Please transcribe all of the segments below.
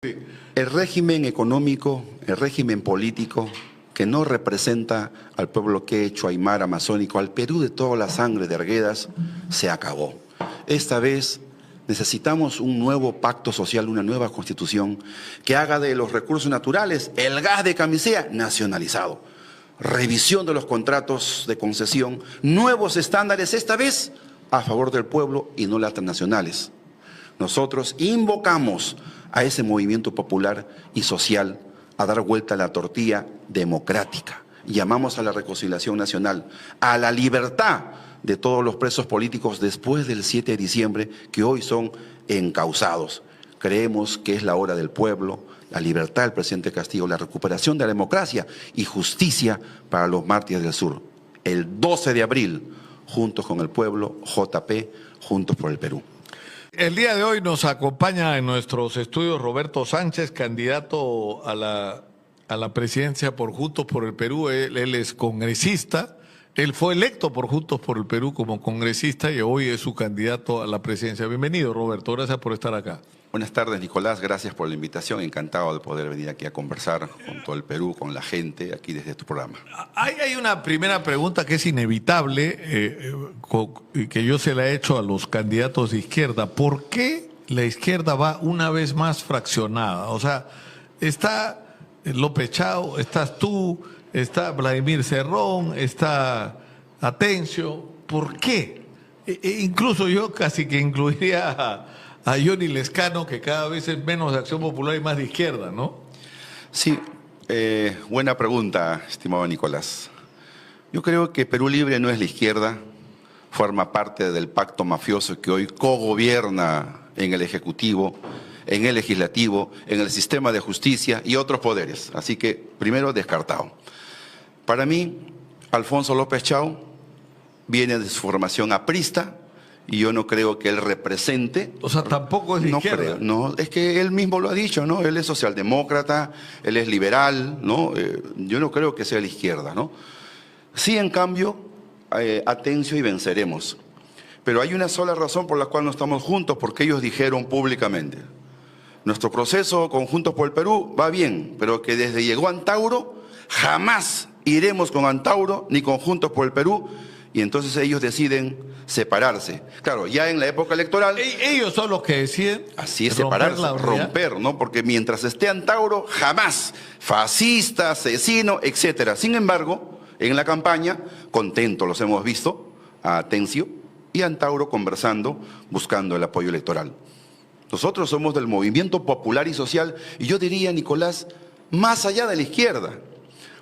Sí. El régimen económico, el régimen político que no representa al pueblo quechua, aymara, amazónico, al Perú de toda la sangre de Arguedas, se acabó. Esta vez necesitamos un nuevo pacto social, una nueva constitución que haga de los recursos naturales, el gas de camisea, nacionalizado. Revisión de los contratos de concesión, nuevos estándares, esta vez a favor del pueblo y no las transnacionales. Nosotros invocamos a ese movimiento popular y social a dar vuelta a la tortilla democrática. Llamamos a la reconciliación nacional, a la libertad de todos los presos políticos después del 7 de diciembre que hoy son encausados. Creemos que es la hora del pueblo, la libertad del presidente Castillo, la recuperación de la democracia y justicia para los mártires del sur. El 12 de abril, juntos con el pueblo, JP, Juntos por el Perú. El día de hoy nos acompaña en nuestros estudios Roberto Sánchez, candidato a la presidencia por Juntos por el Perú. Él es congresista, él fue electo por Juntos por el Perú como congresista y hoy es su candidato a la presidencia. Bienvenido, Roberto, gracias por estar acá. Buenas tardes, Nicolás, gracias por la invitación, encantado de poder venir aquí a conversar con todo el Perú, con la gente, aquí desde tu programa. Hay una primera pregunta que es inevitable, que yo se la he hecho a los candidatos de izquierda. ¿Por qué la izquierda va una vez más fraccionada? O sea, está López Chao, estás tú, está Vladimir Cerrón, está Atencio. ¿Por qué? Incluso yo casi que incluiría a Johnny Lescano, que cada vez es menos de Acción Popular y más de izquierda, ¿no? Sí, buena pregunta, estimado Nicolás. Yo creo que Perú Libre no es la izquierda, forma parte del pacto mafioso que hoy cogobierna en el Ejecutivo, en el Legislativo, en el sistema de justicia y otros poderes. Así que, primero, descartado. Para mí, Alfonso López Chao viene de su formación aprista, y yo no creo que él represente. O sea, tampoco es de izquierda. Creo, no, es que él mismo lo ha dicho, ¿no? Él es socialdemócrata, él es liberal, ¿no? Yo no creo que sea la izquierda, ¿no? Sí, en cambio, Atencio y Venceremos. Pero hay una sola razón por la cual no estamos juntos, porque ellos dijeron públicamente: nuestro proceso con Juntos por el Perú va bien, pero que desde llegó Antauro, jamás iremos con Antauro ni con Juntos por el Perú. Y entonces ellos deciden separarse. Claro, ya en la época electoral... Ellos son los que deciden... Así es, separarse, romper, ¿no? Porque mientras esté Antauro, jamás, fascista, asesino, etcétera. Sin embargo, en la campaña, contentos los hemos visto, a Atencio y a Antauro conversando, buscando el apoyo electoral. Nosotros somos del movimiento popular y social, y yo diría, Nicolás, más allá de la izquierda.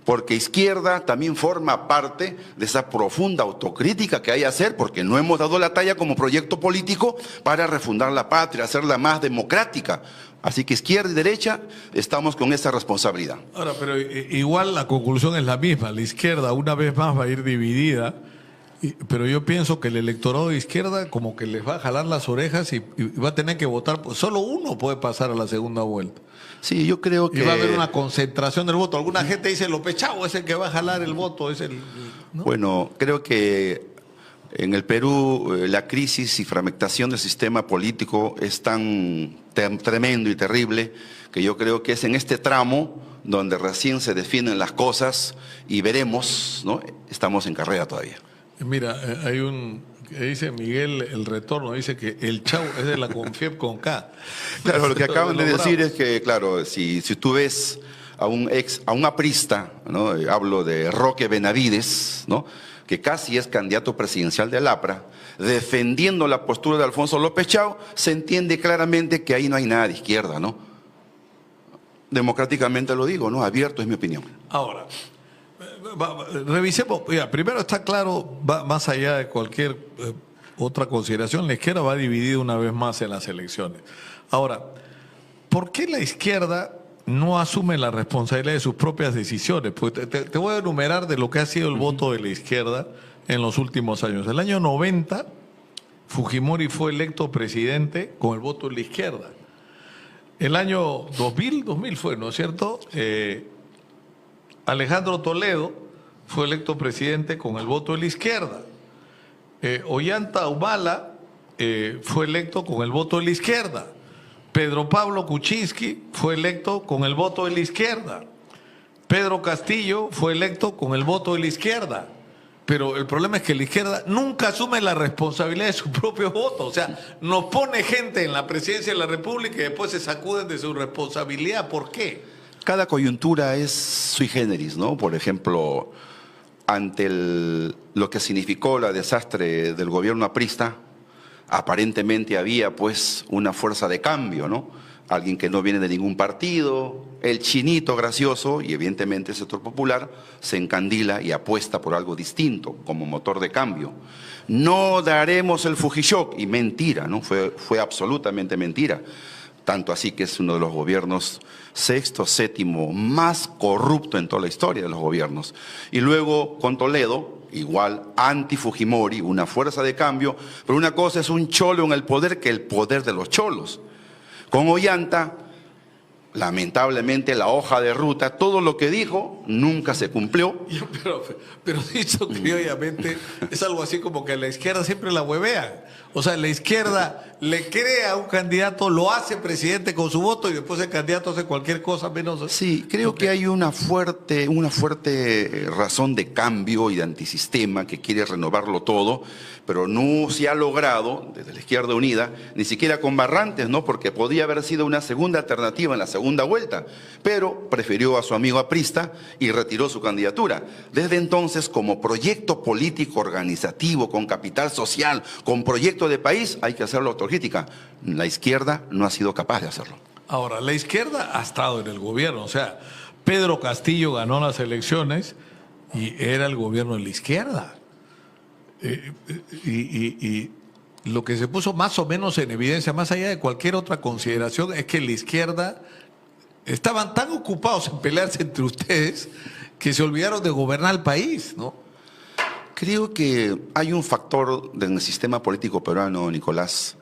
Porque izquierda también forma parte de esa profunda autocrítica que hay que hacer, porque no hemos dado la talla como proyecto político para refundar la patria, hacerla más democrática. Así que izquierda y derecha estamos con esa responsabilidad. Ahora, pero igual la conclusión es la misma. La izquierda una vez más va a ir dividida, pero yo pienso que el electorado de izquierda como que les va a jalar las orejas y va a tener que votar. Solo uno puede pasar a la segunda vuelta. Sí, yo creo que... Y va a haber una concentración del voto. Alguna gente dice, López Chao es el que va a jalar el voto. ¿No? Bueno, creo que en el Perú la crisis y fragmentación del sistema político es tan tremendo y terrible que yo creo que es en este tramo donde recién se definen las cosas y veremos, ¿no? Estamos en carrera todavía. Mira, hay un... que dice Miguel El Retorno, dice que el Chau es de la Confiep con K. Claro, lo que acaban de decir es que, claro, si tú ves a un aprista, ¿no? Hablo de Roque Benavides, ¿no? Que casi es candidato presidencial del APRA, defendiendo la postura de Alfonso López Chao, se entiende claramente que ahí no hay nada de izquierda, ¿no? Democráticamente lo digo, ¿no? Abierto es mi opinión. Ahora, revisemos, primero está claro, va más allá de cualquier otra consideración, la izquierda va dividida una vez más en las elecciones. Ahora, ¿por qué la izquierda no asume la responsabilidad de sus propias decisiones? Pues te voy a enumerar de lo que ha sido el voto de la izquierda en los últimos años. El año 90, Fujimori fue electo presidente con el voto de la izquierda. El año 2000 fue, ¿no es cierto?, Alejandro Toledo fue electo presidente con el voto de la izquierda. Ollanta Humala fue electo con el voto de la izquierda. Pedro Pablo Kuczynski fue electo con el voto de la izquierda. Pedro Castillo fue electo con el voto de la izquierda. Pero el problema es que la izquierda nunca asume la responsabilidad de su propio voto. O sea, nos pone gente en la presidencia de la República y después se sacuden de su responsabilidad. ¿Por qué? Cada coyuntura es sui generis, ¿no? Por ejemplo, ante lo que significó la desastre del gobierno aprista, aparentemente había pues una fuerza de cambio, ¿no? Alguien que no viene de ningún partido, el chinito gracioso, y evidentemente el sector popular se encandila y apuesta por algo distinto como motor de cambio. No daremos el Fujishock, y mentira, ¿no? Fue absolutamente mentira. Tanto así que es uno de los gobiernos sexto, séptimo, más corrupto en toda la historia de los gobiernos. Y luego con Toledo, igual anti-Fujimori, una fuerza de cambio, pero una cosa es un cholo en el poder que el poder de los cholos. Con Ollanta, lamentablemente la hoja de ruta, todo lo que dijo nunca se cumplió. Pero dicho criolllamente, es algo así como que la izquierda siempre la huevea. O sea, la izquierda le crea a un candidato, lo hace presidente con su voto y después el candidato hace cualquier cosa menos. Sí, creo que hay una fuerte razón de cambio y de antisistema que quiere renovarlo todo, pero no se ha logrado desde la Izquierda Unida, ni siquiera con Barrantes, ¿no? Porque podía haber sido una segunda alternativa en la segunda vuelta, pero prefirió a su amigo aprista y retiró su candidatura. Desde entonces, como proyecto político organizativo, con capital social, con proyecto de país, hay que hacerlo autocrítica. La izquierda no ha sido capaz de hacerlo. Ahora, la izquierda ha estado en el gobierno, o sea, Pedro Castillo ganó las elecciones y era el gobierno de la izquierda. Y lo que se puso más o menos en evidencia, más allá de cualquier otra consideración, es que la izquierda estaban tan ocupados en pelearse entre ustedes que se olvidaron de gobernar el país, ¿no? Creo que hay un factor en el sistema político peruano, Nicolás,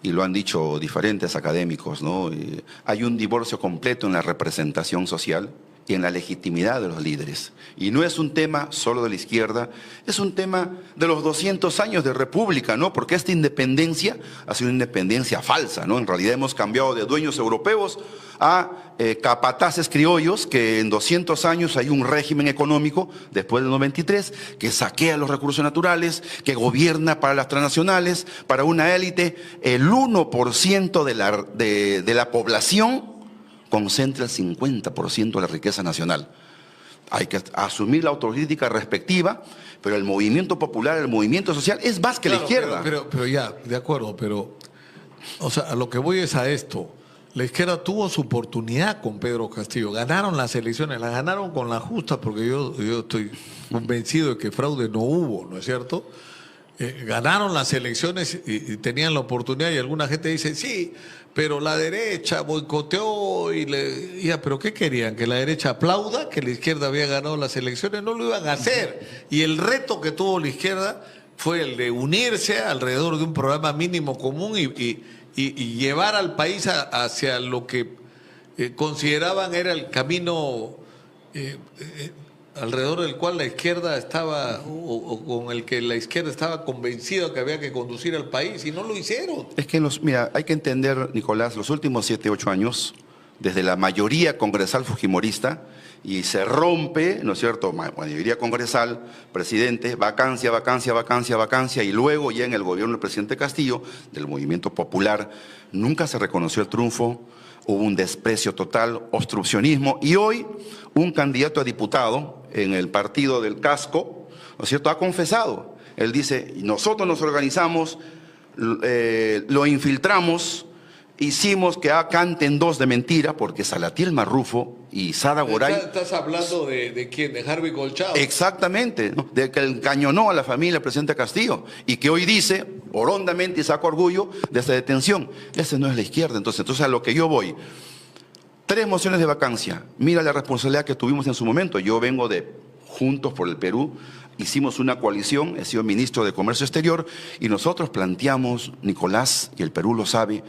y lo han dicho diferentes académicos, ¿no? Hay un divorcio completo en la representación social y en la legitimidad de los líderes. Y no es un tema solo de la izquierda, es un tema de los 200 años de república, ¿no? Porque esta independencia ha sido una independencia falsa, ¿no? En realidad hemos cambiado de dueños europeos a capataces criollos, que en 200 años hay un régimen económico, después del 93, que saquea los recursos naturales, que gobierna para las transnacionales, para una élite. El 1% de la población concentra el 50% de la riqueza nacional. Hay que asumir la autocrítica respectiva, pero el movimiento popular, el movimiento social es más que la izquierda. Pero ya, de acuerdo, pero o sea, a lo que voy es a esto. La izquierda tuvo su oportunidad con Pedro Castillo. Ganaron las elecciones, las ganaron con la justa, porque yo estoy convencido de que fraude no hubo, ¿no es cierto? Ganaron las elecciones y tenían la oportunidad, y alguna gente dice, sí, pero la derecha boicoteó pero ¿qué querían? ¿Que la derecha aplauda que la izquierda había ganado las elecciones? No lo iban a hacer. Y el reto que tuvo la izquierda fue el de unirse alrededor de un programa mínimo común y llevar al país hacia lo que consideraban era el camino alrededor del cual la izquierda estaba, o con el que la izquierda estaba convencida que había que conducir al país, y no lo hicieron. Es que mira, hay que entender, Nicolás, los últimos 7, 8 años, desde la mayoría congresal fujimorista, y se rompe, ¿no es cierto?, mayoría congresal, presidente, vacancia, vacancia, vacancia, vacancia, y luego ya en el gobierno del presidente Castillo, del movimiento popular, nunca se reconoció el triunfo, hubo un desprecio total, obstruccionismo, y hoy un candidato a diputado en el partido del casco, ¿no es cierto?, ha confesado. Él dice, nosotros nos organizamos, lo infiltramos, hicimos que canten dos de mentira, porque Salatiel Marrufo y Sara Goray... ¿Estás hablando de quién? ¿De Harvey Colchado? Exactamente, ¿no? De que encañonó a la familia del presidente Castillo y que hoy dice, orondamente, y saca orgullo de esa detención. Ese no es la izquierda. Entonces a lo que yo voy, 3 mociones de vacancia. Mira la responsabilidad que tuvimos en su momento. Yo vengo de Juntos por el Perú, hicimos una coalición, he sido ministro de Comercio Exterior, y nosotros planteamos, Nicolás, y el Perú lo sabe,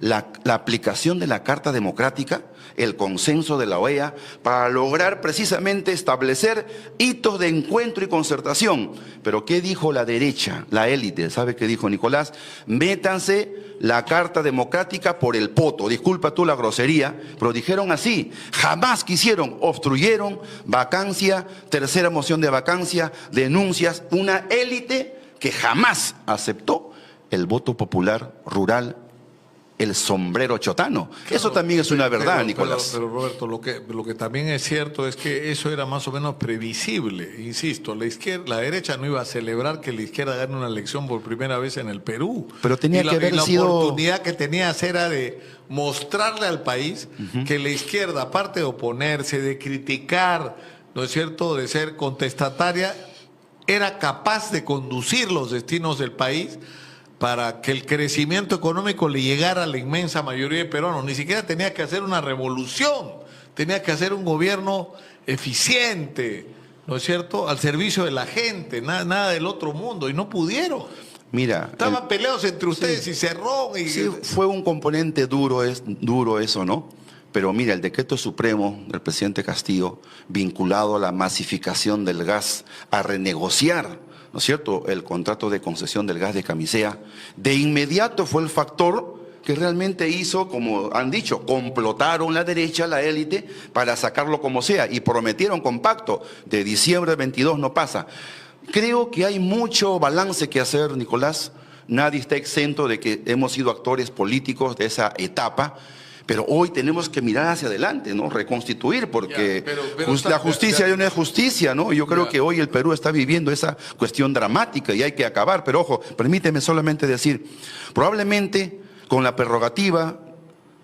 la aplicación de la Carta Democrática, el consenso de la OEA, para lograr precisamente establecer hitos de encuentro y concertación. Pero ¿qué dijo la derecha, la élite? ¿Sabe qué dijo Nicolás? Métanse la Carta Democrática por el poto. Disculpa tú la grosería, pero dijeron así. Jamás quisieron, obstruyeron, vacancia, tercera moción de vacancia, denuncias, una élite que jamás aceptó el voto popular rural, el sombrero chotano. Claro, eso también es una verdad, Nicolás. Pero Roberto, lo que también es cierto es que eso era más o menos previsible. Insisto, la derecha no iba a celebrar que la izquierda gane una elección por primera vez en el Perú. Pero tenía que haber sido... La oportunidad que tenías era de mostrarle al país que la izquierda, aparte de oponerse, de criticar, ¿no es cierto?, de ser contestataria, era capaz de conducir los destinos del país para que el crecimiento económico le llegara a la inmensa mayoría de peruanos. Ni siquiera tenía que hacer una revolución, tenía que hacer un gobierno eficiente, ¿no es cierto?, al servicio de la gente, nada del otro mundo, y no pudieron. Mira, estaban peleados entre ustedes, sí, y Cerrón. Sí, fue un componente duro eso, ¿no? Pero mira, el decreto supremo del presidente Castillo, vinculado a la masificación del gas, a renegociar, ¿no es cierto?, el contrato de concesión del gas de Camisea, de inmediato fue el factor que realmente hizo, como han dicho, complotaron la derecha, la élite, para sacarlo como sea, y prometieron con pacto, de diciembre del 22 no pasa. Creo que hay mucho balance que hacer, Nicolás. Nadie está exento de que hemos sido actores políticos de esa etapa, pero hoy tenemos que mirar hacia adelante, ¿no? Reconstituir, porque la justicia ya no es justicia, ¿no? Yo creo que hoy el Perú está viviendo esa cuestión dramática y hay que acabar. Pero ojo, permíteme solamente decir, probablemente con la prerrogativa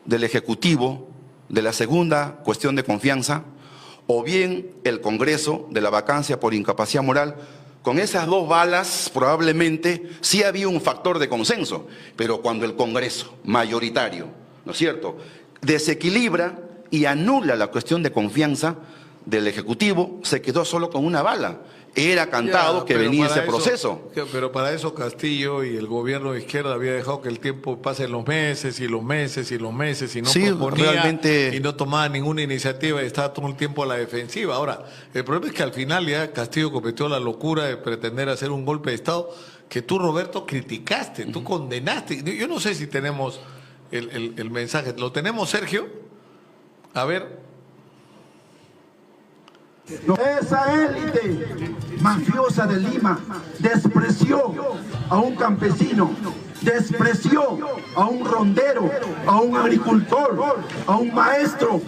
del Ejecutivo, de la segunda cuestión de confianza, o bien el Congreso de la vacancia por incapacidad moral, con esas dos balas probablemente sí había un factor de consenso, pero cuando el Congreso mayoritario, ¿no es cierto?, desequilibra y anula la cuestión de confianza del Ejecutivo, se quedó solo con una bala. Era cantado que venía ese proceso. Pero para eso Castillo y el gobierno de izquierda había dejado que el tiempo pase los meses y los meses y los meses y no proponía realmente... y no tomaba ninguna iniciativa y estaba todo el tiempo a la defensiva. Ahora, el problema es que al final ya Castillo cometió la locura de pretender hacer un golpe de Estado que tú, Roberto, criticaste, tú condenaste. Yo no sé si tenemos el mensaje. ¿Lo tenemos, Sergio? A ver. Esa élite mafiosa de Lima despreció a un campesino, despreció a un rondero, a un agricultor, a un maestro.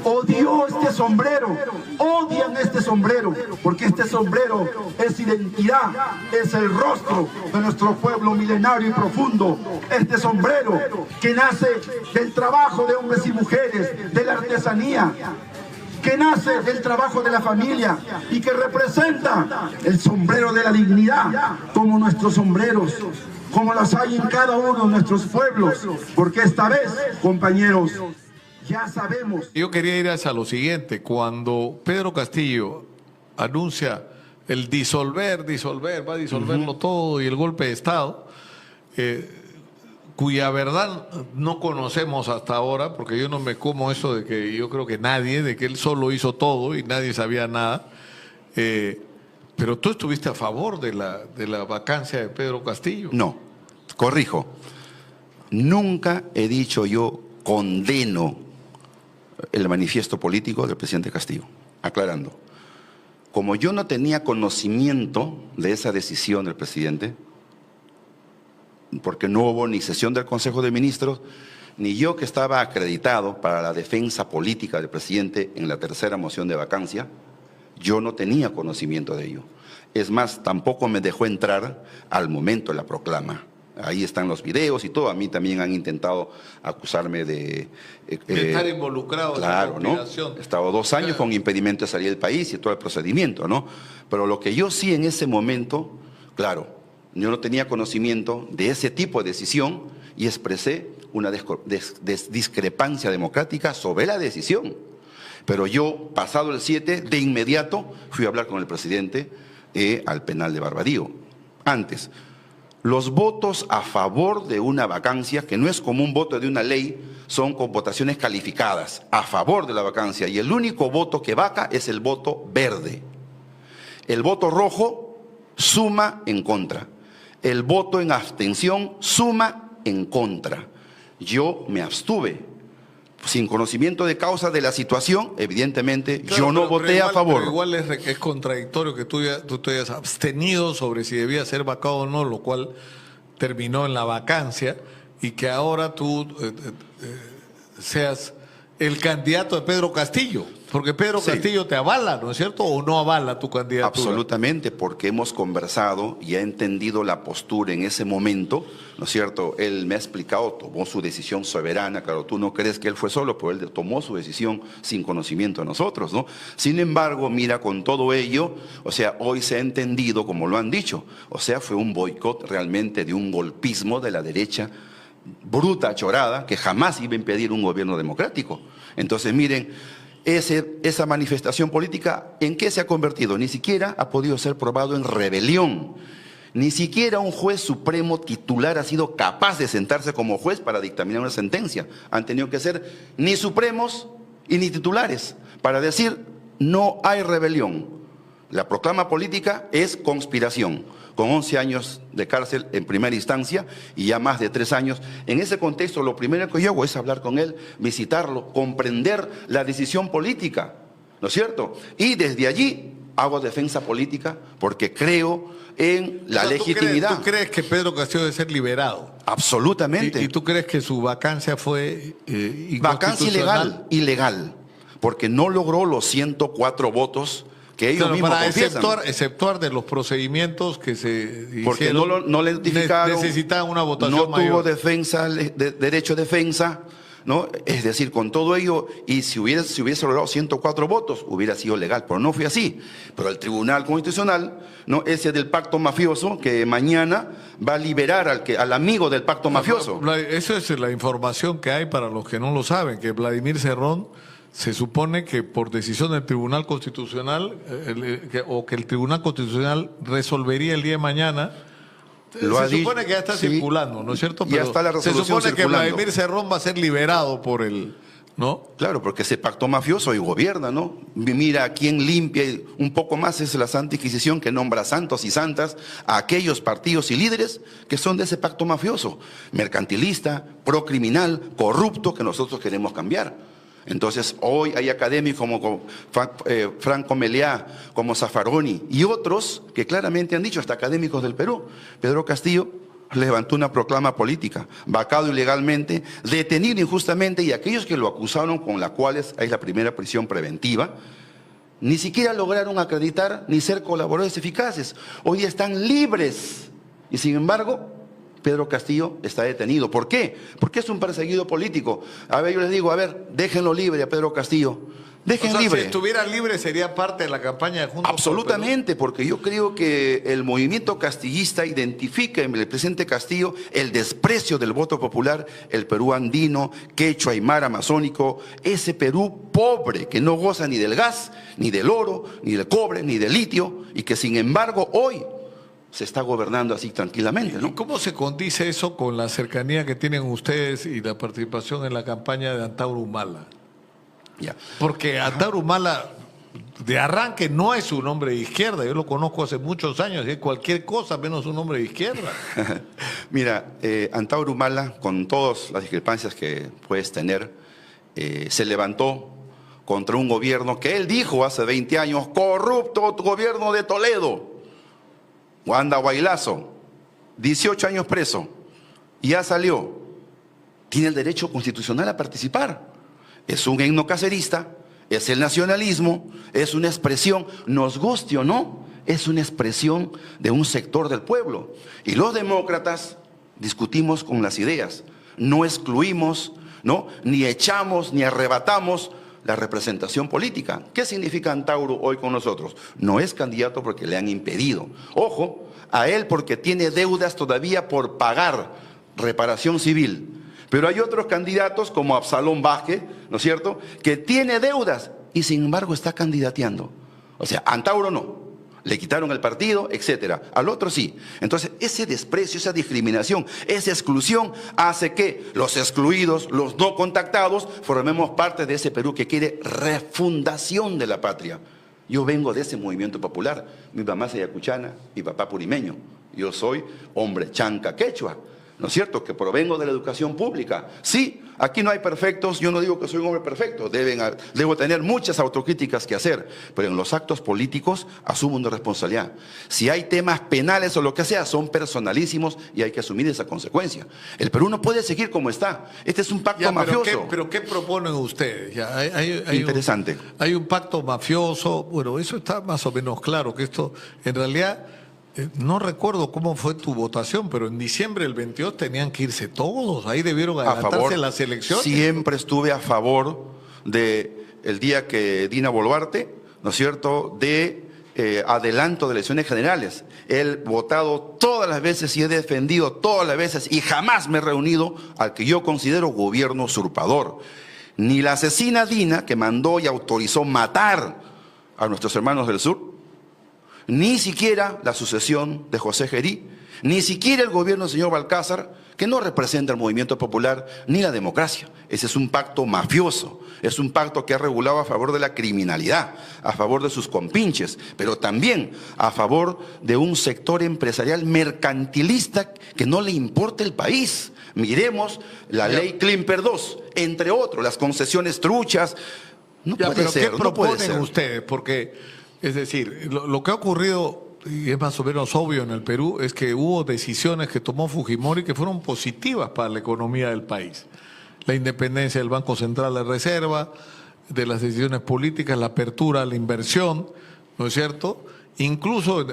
Odió este sombrero, odian este sombrero, porque este sombrero es identidad, es el rostro de nuestro pueblo milenario y profundo. Este sombrero que nace del trabajo de hombres y mujeres, de la artesanía, que nace del trabajo de la familia y que representa el sombrero de la dignidad, como nuestros sombreros, como las hay en cada uno de nuestros pueblos, porque esta vez, compañeros, ya sabemos. Yo quería ir hacia lo siguiente. Cuando Pedro Castillo anuncia el va a disolverlo todo y el golpe de Estado, cuya verdad no conocemos hasta ahora, porque yo no me como eso de que yo creo que nadie, de que él solo hizo todo y nadie sabía nada, pero tú estuviste a favor de la vacancia de Pedro Castillo. No, corrijo, nunca he dicho yo condeno el manifiesto político del presidente Castillo, aclarando. Como yo no tenía conocimiento de esa decisión del presidente, porque no hubo ni sesión del Consejo de Ministros, ni yo que estaba acreditado para la defensa política del presidente en la tercera moción de vacancia, yo no tenía conocimiento de ello. Es más, tampoco me dejó entrar al momento de la proclama. Ahí están los videos y todo. A mí también han intentado acusarme de estar involucrado en la conspiración. ¿No? He estado 2 años con impedimento de salir del país y todo el procedimiento, ¿no? Pero lo que yo sí en ese momento, claro, yo no tenía conocimiento de ese tipo de decisión y expresé una discrepancia democrática sobre la decisión. Pero yo, pasado el 7, de inmediato fui a hablar con el presidente al penal de Barbadillo. Antes, Los votos a favor de una vacancia, que no es como un voto de una ley, son con votaciones calificadas, a favor de la vacancia. Y el único voto que vaca es el voto verde. El voto rojo suma en contra. El voto en abstención suma en contra. Yo me abstuve. Sin conocimiento de causa de la situación, evidentemente, claro, yo no voté a favor. Pero igual es contradictorio que tú te hayas abstenido sobre si debía ser vacado o no, lo cual terminó en la vacancia, y que ahora tú seas el candidato de Pedro Castillo. Porque Pedro Castillo te avala, ¿no es cierto? ¿O no avala tu candidatura? Absolutamente, porque hemos conversado y ha entendido la postura en ese momento, ¿no es cierto? Él me ha explicado, tomó su decisión soberana. Claro, tú no crees que él fue solo, pero él tomó su decisión sin conocimiento de nosotros, ¿no? Sin embargo, mira, con todo ello, o sea, hoy se ha entendido, como lo han dicho, o sea, fue un boicot realmente de un golpismo de la derecha bruta, chorada, que jamás iba a impedir un gobierno democrático. Entonces, miren, esa manifestación política, ¿en qué se ha convertido? Ni siquiera ha podido ser probado en rebelión. Ni siquiera un juez supremo titular ha sido capaz de sentarse como juez para dictaminar una sentencia. Han tenido que ser ni supremos y ni titulares para decir no hay rebelión. La proclama política es conspiración, con 11 años de cárcel en primera instancia y ya más de 3 años. En ese contexto, lo primero que yo hago es hablar con él, visitarlo, comprender la decisión política, ¿no es cierto? Y desde allí hago defensa política porque creo en la legitimidad. ¿Tú crees que Pedro Castillo debe ser liberado? Absolutamente. ¿Y tú crees que su vacancia fue vacancia ilegal, porque no logró los 104 votos que ellos mismos confiesan. Para exceptuar de los procedimientos que se porque hicieron, no le identificaron, necesitaban una votación no tuvo defensa, derecho de defensa, ¿no? Es decir, con todo ello, y si hubiese logrado 104 votos, hubiera sido legal, pero no fue así. Pero el Tribunal Constitucional, ¿no? Ese del pacto mafioso, que mañana va a liberar al amigo del pacto mafioso. Eso es la información que hay para los que no lo saben, que Vladimir Cerrón se supone que por decisión del Tribunal Constitucional, o que el Tribunal Constitucional resolvería el día de mañana, se supone que ya está circulando, ¿no es cierto? Pero ya está la resolución se supone circulando. que Vladimir Cerrón va a ser liberado por el, ¿no? Claro, porque ese pacto mafioso y gobierna, ¿no? Mira, quién limpia un poco más es la Santa Inquisición, que nombra santos y santas a aquellos partidos y líderes que son de ese pacto mafioso, mercantilista, procriminal, corrupto, que nosotros queremos cambiar. Entonces, hoy hay académicos como Franco Meleá, como Zaffaroni y otros que claramente han dicho, hasta académicos del Perú, Pedro Castillo levantó una proclama política, vacado ilegalmente, detenido injustamente, y aquellos que lo acusaron, con las cuales hay la primera prisión preventiva, ni siquiera lograron acreditar ni ser colaboradores eficaces. Hoy están libres y, sin embargo, Pedro Castillo está detenido. ¿Por qué? Porque es un perseguido político. A ver, yo les digo, a ver, déjenlo libre a Pedro Castillo. Libre. Si estuviera libre sería parte de la campaña de Juntos. Absolutamente, porque yo creo que el movimiento castillista identifica en el presidente Castillo el desprecio del voto popular, el Perú andino, quechua, aymara, amazónico, ese Perú pobre que no goza ni del gas, ni del oro, ni del cobre, ni del litio, y que sin embargo hoy se está gobernando así tranquilamente, ¿no? ¿Y cómo se condice eso con la cercanía que tienen ustedes y la participación en la campaña de Antauro Humala? Ya. Porque Antauro Humala, de arranque, no es un hombre de izquierda. Yo lo conozco hace muchos años y es cualquier cosa menos un hombre de izquierda. Mira, Antauro Humala, con todas las discrepancias que puedes tener, se levantó contra un gobierno que él dijo hace 20 años, corrupto gobierno de Toledo. Wanda Guailazo, 18 años preso, ya salió. Tiene el derecho constitucional a participar. Es un etnocacerista, es el nacionalismo, es una expresión, nos guste o no, es una expresión de un sector del pueblo. Y los demócratas discutimos con las ideas, no excluimos, ¿no? Ni echamos ni arrebatamos la representación política. ¿Qué significa Antauro hoy con nosotros? No es candidato porque le han impedido. Ojo, a él porque tiene deudas todavía por pagar, reparación civil. Pero hay otros candidatos como Absalón Vázquez, ¿no es cierto?, que tiene deudas y sin embargo está candidateando. O sea, Antauro no. Le quitaron el partido, etcétera. Al otro sí. Entonces, ese desprecio, esa discriminación, esa exclusión hace que los excluidos, los no contactados, formemos parte de ese Perú que quiere refundación de la patria. Yo vengo de ese movimiento popular. Mi mamá es ayacuchana, mi papá purimeño. Yo soy hombre chanca quechua, ¿no es cierto? Que provengo de la educación pública. Sí, aquí no hay perfectos, yo no digo que soy un hombre perfecto, debo tener muchas autocríticas que hacer, pero en los actos políticos asumo una responsabilidad. Si hay temas penales o lo que sea, son personalísimos y hay que asumir esa consecuencia. El Perú no puede seguir como está. Este es un pacto mafioso. ¿Pero qué proponen ustedes? Ya, Interesante. Hay un pacto mafioso, bueno, eso está más o menos claro, que esto en realidad... No recuerdo cómo fue tu votación, pero en diciembre del 22 tenían que irse todos. Ahí debieron adelantarse las elecciones. Siempre estuve a favor de el día que Dina Boluarte, ¿no es cierto?, de adelanto de elecciones generales. He votado todas las veces y he defendido todas las veces y jamás me he reunido al que yo considero gobierno usurpador. Ni la asesina Dina, que mandó y autorizó matar a nuestros hermanos del sur, ni siquiera la sucesión de José Gerí, ni siquiera el gobierno del señor Balcázar, que no representa el movimiento popular ni la democracia. Ese es un pacto mafioso, es un pacto que ha regulado a favor de la criminalidad, a favor de sus compinches, pero también a favor de un sector empresarial mercantilista que no le importa el país. Miremos la ley Klimper II, entre otros, las concesiones truchas. No puede ser, ¿qué proponen ustedes? Porque... Es decir, lo que ha ocurrido, y es más o menos obvio en el Perú, es que hubo decisiones que tomó Fujimori que fueron positivas para la economía del país. La independencia del Banco Central de Reserva, de las decisiones políticas, la apertura a la inversión, ¿no es cierto? Incluso,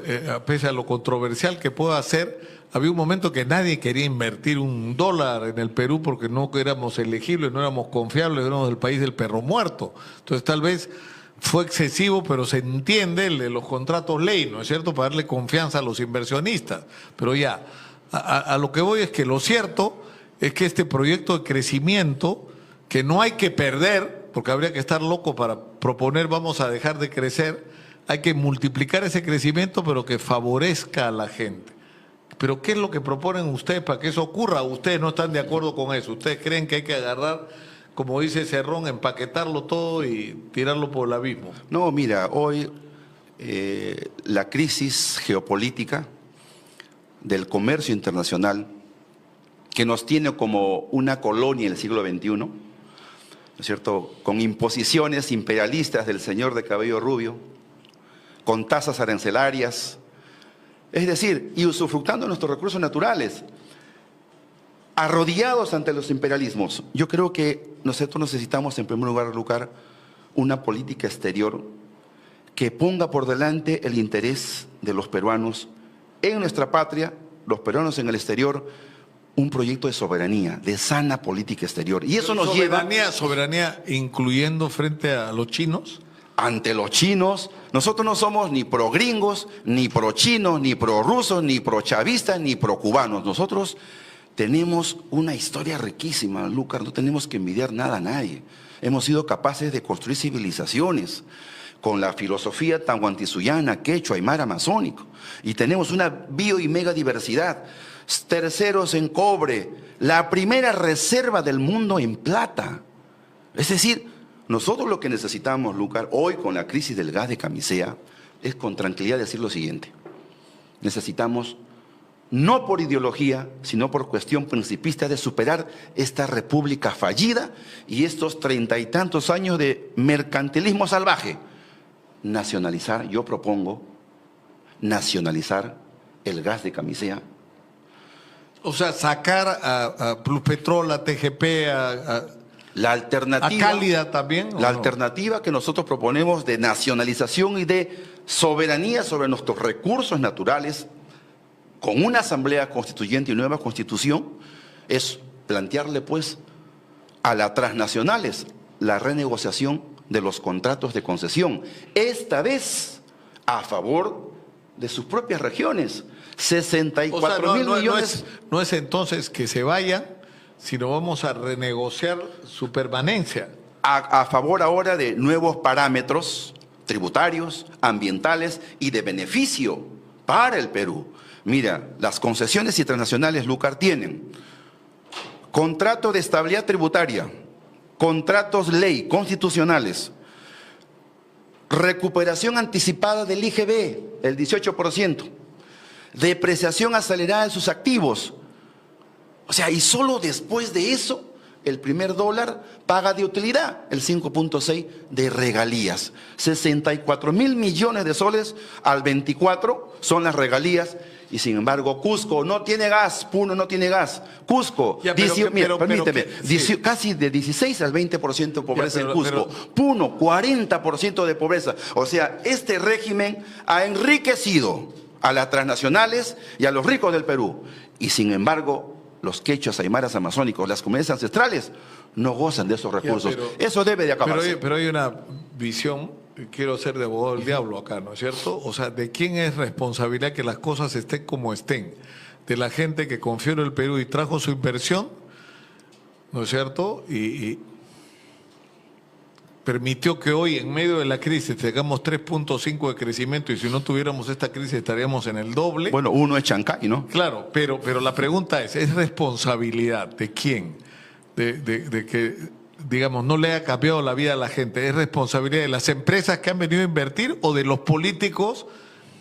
pese a lo controversial que pueda ser, había un momento que nadie quería invertir $1 en el Perú porque no éramos elegibles, no éramos confiables, éramos el país del perro muerto. Entonces, tal vez... fue excesivo, pero se entiende el de los contratos ley, ¿no es cierto?, para darle confianza a los inversionistas. Pero ya, a lo que voy es que lo cierto es que este proyecto de crecimiento, que no hay que perder, porque habría que estar loco para proponer vamos a dejar de crecer, hay que multiplicar ese crecimiento, pero que favorezca a la gente. Pero ¿qué es lo que proponen ustedes para que eso ocurra? ¿Ustedes no están de acuerdo con eso? ¿Ustedes creen que hay que agarrar, como dice Cerrón, empaquetarlo todo y tirarlo por el abismo? No, mira, hoy la crisis geopolítica del comercio internacional, que nos tiene como una colonia en el siglo XXI, ¿no es cierto?, con imposiciones imperialistas del señor de cabello rubio, con tasas arancelarias, es decir, y usufructando nuestros recursos naturales, arrodillados ante los imperialismos. Yo creo que nosotros necesitamos, en primer lugar, una política exterior que ponga por delante el interés de los peruanos en nuestra patria, los peruanos en el exterior, un proyecto de soberanía, de sana política exterior. Y eso nos lleva... ¿Soberanía incluyendo frente a los chinos? Ante los chinos, nosotros no somos ni pro gringos, ni pro chinos, ni pro rusos, ni pro chavistas, ni pro cubanos. Nosotros tenemos una historia riquísima, Lucas, no tenemos que envidiar nada a nadie. Hemos sido capaces de construir civilizaciones con la filosofía tahuantinsuyoana, quechua, aymara, amazónico. Y tenemos una bio y mega diversidad. Terceros en cobre, la primera reserva del mundo en plata. Es decir, nosotros lo que necesitamos, Lucas, hoy con la crisis del gas de camisea, es con tranquilidad decir lo siguiente. Necesitamos, no por ideología, sino por cuestión principista, de superar esta república fallida y estos 30 y tantos años de mercantilismo salvaje. Nacionalizar, yo propongo, nacionalizar el gas de camisea. O sea, sacar a Pluspetrol, a TGP, la alternativa, a Cálida también. La alternativa que nosotros proponemos de nacionalización y de soberanía sobre nuestros recursos naturales, con una asamblea constituyente y nueva constitución, es plantearle pues a las transnacionales la renegociación de los contratos de concesión, esta vez a favor de sus propias regiones. 64.000 millones. No es entonces que se vayan, sino vamos a renegociar su permanencia. A favor ahora de nuevos parámetros tributarios, ambientales y de beneficio para el Perú. Mira, las concesiones internacionales, Lucar, tienen contrato de estabilidad tributaria, contratos ley constitucionales, recuperación anticipada del IGB, el 18%, depreciación acelerada de sus activos. O sea, y solo después de eso, el primer dólar paga de utilidad el 5.6 de regalías. 64.000 millones de soles al 24 son las regalías. Y sin embargo, Cusco no tiene gas, Puno no tiene gas. Cusco, casi de 16 al 20% de pobreza en Cusco. Puno, 40% de pobreza. O sea, este régimen ha enriquecido a las transnacionales y a los ricos del Perú. Y sin embargo, los quechuas, aymaras, amazónicos, las comunidades ancestrales, no gozan de esos recursos. Eso debe de acabarse. Pero hay una visión, quiero ser de abogado del diablo acá, ¿no es cierto? O sea, ¿de quién es responsabilidad que las cosas estén como estén? ¿De la gente que confió en el Perú y trajo su inversión? ¿No es cierto? Y permitió que hoy, en medio de la crisis, tengamos 3.5 de crecimiento, y si no tuviéramos esta crisis estaríamos en el doble. Bueno, uno es Chancay, ¿no? Claro, pero la pregunta ¿es responsabilidad de quién? De que, digamos, no le ha cambiado la vida a la gente. ¿Es responsabilidad de las empresas que han venido a invertir o de los políticos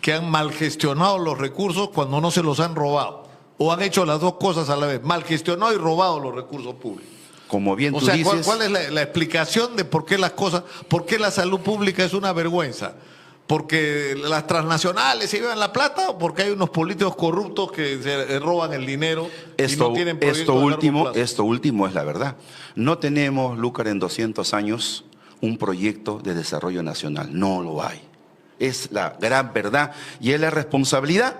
que han mal gestionado los recursos cuando no se los han robado? ¿O han hecho las dos cosas a la vez, mal gestionado y robado los recursos públicos? Como bien tú dices, dices... ¿cuál es la explicación de por qué las cosas, por qué la salud pública es una vergüenza? ¿Porque las transnacionales se llevan la plata o porque hay unos políticos corruptos que se roban el dinero y no tienen proyectos a largo plazo? Esto último es la verdad. No tenemos, Lúcar, en 200 años un proyecto de desarrollo nacional. No lo hay. Es la gran verdad y es la responsabilidad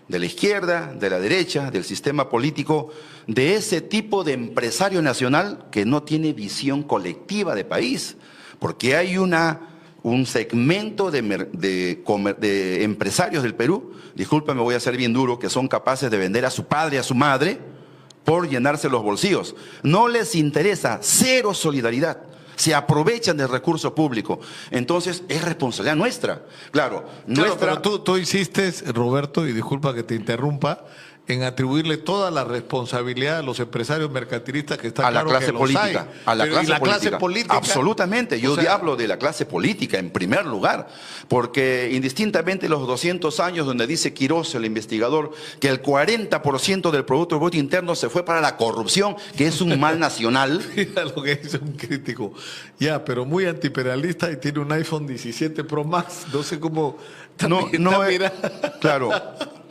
de la izquierda, de la derecha, del sistema político, de ese tipo de empresario nacional que no tiene visión colectiva de país. Porque hay un segmento de empresarios del Perú, disculpa, me voy a ser bien duro, que son capaces de vender a su padre y a su madre por llenarse los bolsillos. No les interesa, cero solidaridad. Se aprovechan del recurso público. Entonces, es responsabilidad nuestra. Claro, pero tú insistes, Roberto, y disculpa que te interrumpa, en atribuirle toda la responsabilidad a los empresarios mercantilistas que están a la clase política, a la clase política. Absolutamente, yo hablo de la clase política en primer lugar, porque indistintamente los 200 años donde dice Quirós, el investigador, que el 40% del Producto Bruto Interno se fue para la corrupción, que es un mal nacional. Mira lo que dice un crítico. Ya, pero muy antiimperialista y tiene un iPhone 17 Pro Max, no sé cómo... Claro.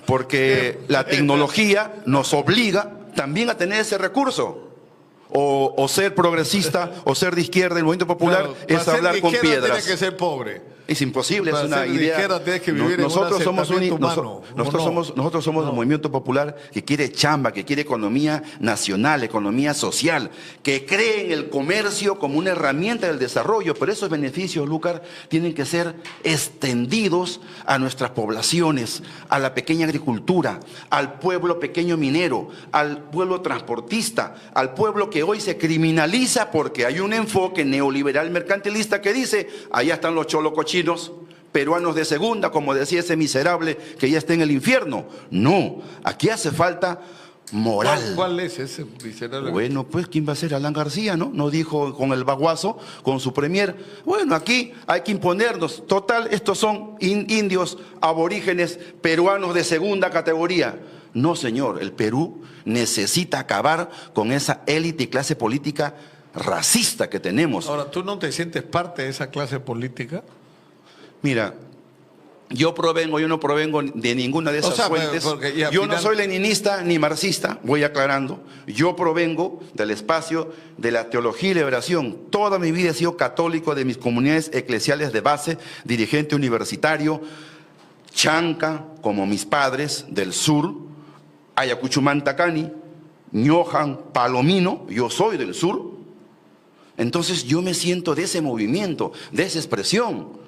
Porque la tecnología nos obliga también a tener ese recurso. O ser progresista, o ser de izquierda, el movimiento popular, claro, es hablar con piedras. Tiene que ser pobre. Es imposible, es una idea. Nosotros somos un movimiento popular que quiere chamba, que quiere economía nacional, economía social, que cree en el comercio como una herramienta del desarrollo, pero esos beneficios, Lúcar, tienen que ser extendidos a nuestras poblaciones, a la pequeña agricultura, al pueblo pequeño minero, al pueblo transportista, al pueblo que hoy se criminaliza porque hay un enfoque neoliberal mercantilista que dice, allá están los cholocochinos, peruanos de segunda, como decía ese miserable que ya está en el infierno. No, aquí hace falta moral. ¿Cuál es ese miserable? Bueno, pues ¿quién va a ser? Alan García, ¿no? No dijo con el baguazo, con su premier. Bueno, aquí hay que imponernos. Total, estos son indios, aborígenes, peruanos de segunda categoría. No, señor, el Perú necesita acabar con esa élite y clase política racista que tenemos. Ahora, ¿tú no te sientes parte de esa clase política? Mira, yo no provengo de ninguna de esas fuentes. Yo no soy leninista ni marxista, voy aclarando. Yo provengo del espacio de la teología y liberación. Toda mi vida he sido católico, de mis comunidades eclesiales de base, dirigente universitario, chanca, como mis padres del sur, Ayacuchumantacani, Ñojan, Palomino, yo soy del sur. Entonces yo me siento de ese movimiento, de esa expresión.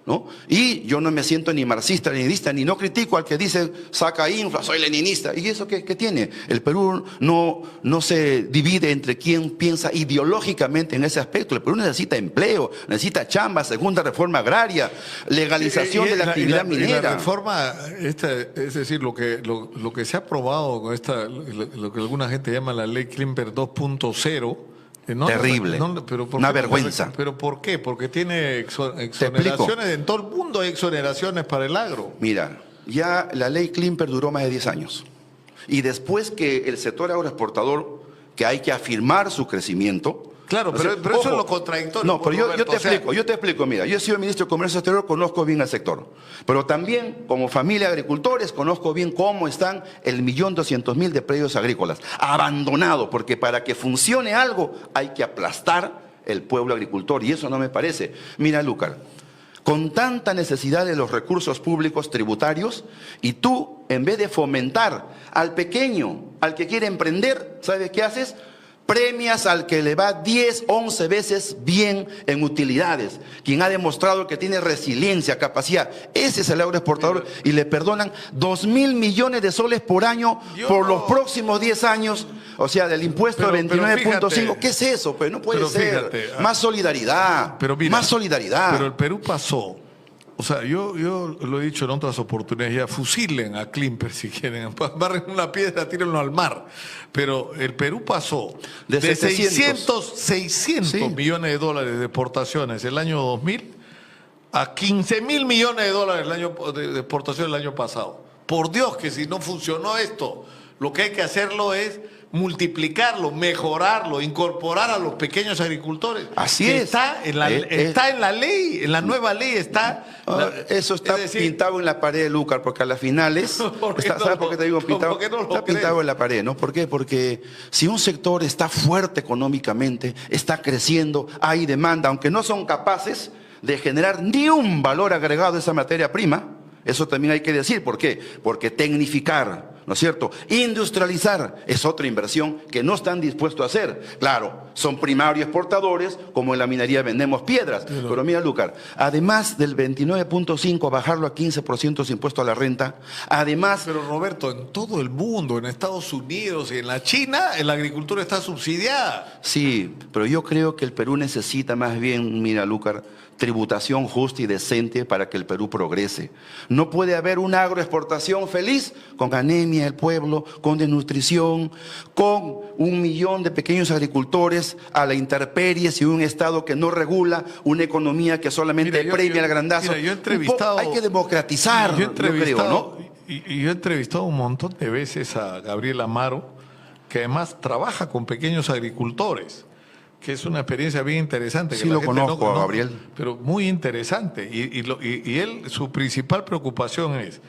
¿no? Y yo no me siento ni marxista, ni leninista, ni no critico al que dice saca infla, soy leninista. ¿Y eso qué tiene? El Perú no se divide entre quien piensa ideológicamente en ese aspecto. El Perú necesita empleo, necesita chamba, segunda reforma agraria, legalización de la actividad minera. La reforma, es decir, lo que se ha aprobado con lo que alguna gente llama la ley Klimper 2.0. Terrible, una vergüenza. ¿Pero por qué? Porque tiene exoneraciones, en todo el mundo hay exoneraciones para el agro. Mira, ya la ley Klimper duró más de 10 años. Y después que el sector agroexportador, que hay que afirmar su crecimiento... Claro, pero eso es lo contradictorio. No, pero yo te explico, mira, yo he sido ministro de Comercio Exterior, conozco bien el sector, pero también como familia de agricultores conozco bien cómo están 1.200.000 de predios agrícolas, abandonados, porque para que funcione algo hay que aplastar el pueblo agricultor, y eso no me parece. Mira, Lúcar, con tanta necesidad de los recursos públicos tributarios, y tú, en vez de fomentar al pequeño, al que quiere emprender, ¿sabes qué haces? Premias al que le va 10, 11 veces bien en utilidades, quien ha demostrado que tiene resiliencia, capacidad. Ese es el agroexportador, y le perdonan 2.000 millones de soles por año los próximos 10 años, o sea, del impuesto de 29.5. ¿Qué es eso? Pues no puede ser. Fíjate, más solidaridad, más solidaridad. Pero el Perú pasó. O sea, yo lo he dicho en otras oportunidades, ya fusilen a Klimper si quieren, barren una piedra, tírenlo al mar. Pero el Perú pasó de 600 sí, millones de dólares de exportaciones el año 2000 a 15.000 millones de dólares de exportación el año pasado. Por Dios, que si no funcionó esto, lo que hay que hacerlo es multiplicarlo, mejorarlo, incorporar a los pequeños agricultores. Así es. Está en la ley, en la nueva ley está. Eso está pintado en la pared, Lúcar, porque a las finales, ¿sabes por qué te digo pintado? Está pintado en la pared, ¿no? ¿Por qué? Porque si un sector está fuerte económicamente, está creciendo, hay demanda, aunque no son capaces de generar ni un valor agregado de esa materia prima, eso también hay que decir. ¿Por qué? Porque tecnificar, ¿no es cierto? Industrializar es otra inversión que no están dispuestos a hacer. Claro, son primarios exportadores, como en la minería vendemos piedras. Pero mira, Lúcar, además del 29.5, bajarlo a 15% su impuesto a la renta, además... Pero Roberto, en todo el mundo, en Estados Unidos y en la China, la agricultura está subsidiada. Sí, pero yo creo que el Perú necesita más bien, mira, Lúcar, tributación justa y decente para que el Perú progrese. No puede haber una agroexportación feliz con anemia del pueblo, con desnutrición, con 1 millón de pequeños agricultores a la intemperie y un Estado que no regula, una economía que solamente premia el grandazo. Mira, yo he entrevistado, hay que democratizar, yo creo, ¿no? Y yo he entrevistado un montón de veces a Gabriel Amaro, que además trabaja con pequeños agricultores, que es una experiencia bien interesante. Sí, lo conozco a Gabriel. Pero muy interesante. Y él, su principal preocupación es,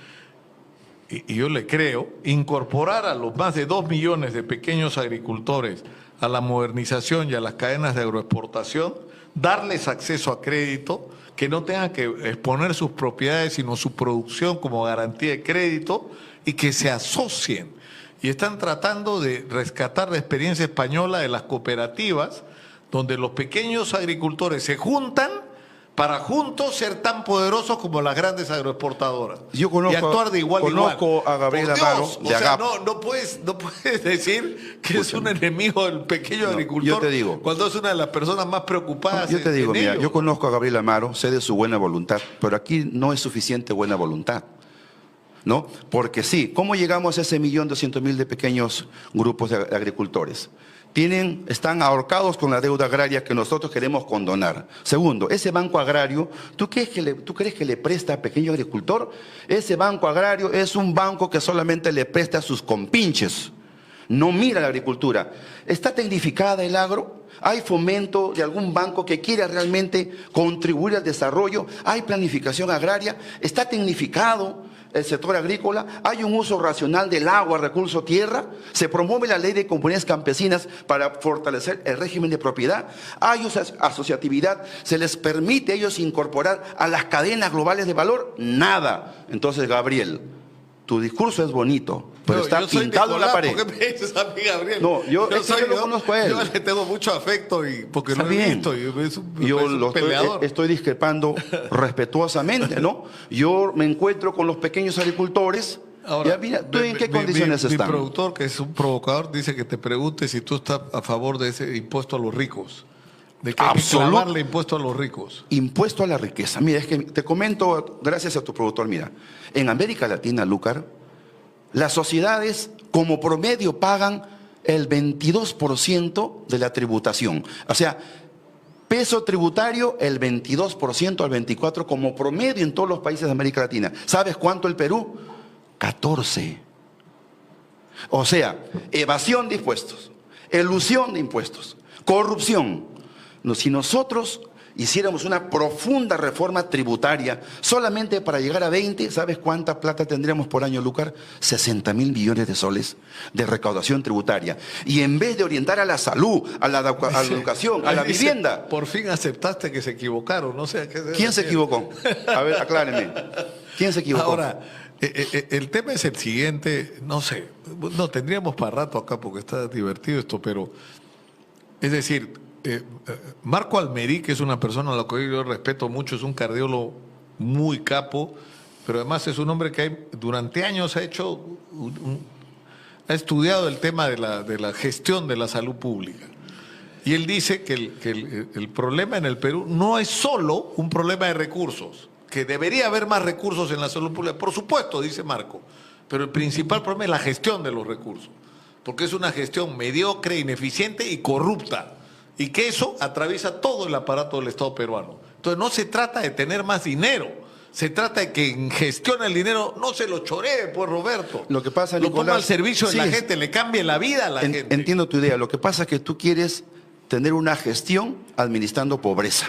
y yo le creo, incorporar a los más de 2 millones de pequeños agricultores a la modernización y a las cadenas de agroexportación, darles acceso a crédito, que no tengan que exponer sus propiedades, sino su producción como garantía de crédito, y que se asocien. Y están tratando de rescatar la experiencia española de las cooperativas, donde los pequeños agricultores se juntan para juntos ser tan poderosos como las grandes agroexportadoras. Yo conozco, y actuar de igual a igual. Conozco a Gabriel Amaro de Agap. No puedes decir que es un enemigo del pequeño agricultor, yo te digo, cuando es una de las personas más preocupadas. Yo te digo, mira, yo conozco a Gabriel Amaro, sé de su buena voluntad, pero aquí no es suficiente buena voluntad, ¿no? Porque sí, ¿cómo llegamos a ese 1.200.000 de pequeños grupos de agricultores? Están ahorcados con la deuda agraria que nosotros queremos condonar. Segundo, ese banco agrario, ¿tú crees que le presta a pequeño agricultor? Ese banco agrario es un banco que solamente le presta a sus compinches. No mira la agricultura. ¿Está tecnificada el agro? ¿Hay fomento de algún banco que quiera realmente contribuir al desarrollo? ¿Hay planificación agraria? ¿Está tecnificado el sector agrícola? ¿Hay un uso racional del agua, recurso tierra? ¿Se promueve la ley de comunidades campesinas para fortalecer el régimen de propiedad? ¿Hay asociatividad? ¿Se les permite a ellos incorporar a las cadenas globales de valor? Nada. Entonces, Gabriel, tu discurso es bonito, pero está yo soy pintado en la Nicolás, pared. ¿por qué me dices a mí, Gabriel? No, yo lo conozco a él. Yo le tengo mucho afecto porque Está lo he bien. visto. Y es un Yo peleador. estoy discrepando respetuosamente, ¿no? Yo me encuentro con los pequeños agricultores. Ahora, Ya, mira, ¿tú en qué condiciones mi están? Mi productor, que es un provocador, dice que te pregunte si tú estás a favor de ese impuesto a los ricos. De que hay que clavarle impuesto a los ricos. Impuesto a la riqueza. Mira, es que te comento, gracias a tu productor, mira, en América Latina, Lúcar, las sociedades como promedio pagan el 22% de la tributación. O sea, peso tributario el 22% al 24% como promedio en todos los países de América Latina. ¿Sabes cuánto el Perú? 14. O sea, evasión de impuestos, elusión de impuestos, corrupción. Si nosotros hiciéramos una profunda reforma tributaria solamente para llegar a 20, ¿sabes cuánta plata tendríamos por año, Lúcar? 60.000 millones de soles de recaudación tributaria. Y en vez de orientar a la salud, a la educación, a la vivienda. Por fin aceptaste que se equivocaron, no sé a qué. ¿Quién se equivocó? A ver, acláreme. ¿Quién se equivocó? Ahora, el tema es el siguiente, no sé, no tendríamos para rato acá porque está divertido esto, pero es decir, Marco Almerí, que es una persona a la que yo respeto mucho, es un cardiólogo muy capo, pero además es un hombre que durante años ha hecho, ha estudiado el tema de la gestión de la salud pública. Y él dice que el problema en el Perú no es solo un problema de recursos, que debería haber más recursos en la salud pública. Por supuesto, dice Marco, pero el principal problema es la gestión de los recursos, porque es una gestión mediocre, ineficiente y corrupta, y que eso atraviesa todo el aparato del Estado peruano. Entonces no se trata de tener más dinero, se trata de que en gestión el dinero no se lo choree, pues, Roberto. Lo que pasa, lo Nicolás, ponga al servicio de la sí, gente, le cambie la vida a la gente. Entiendo tu idea. Lo que pasa es que tú quieres tener una gestión administrando pobreza,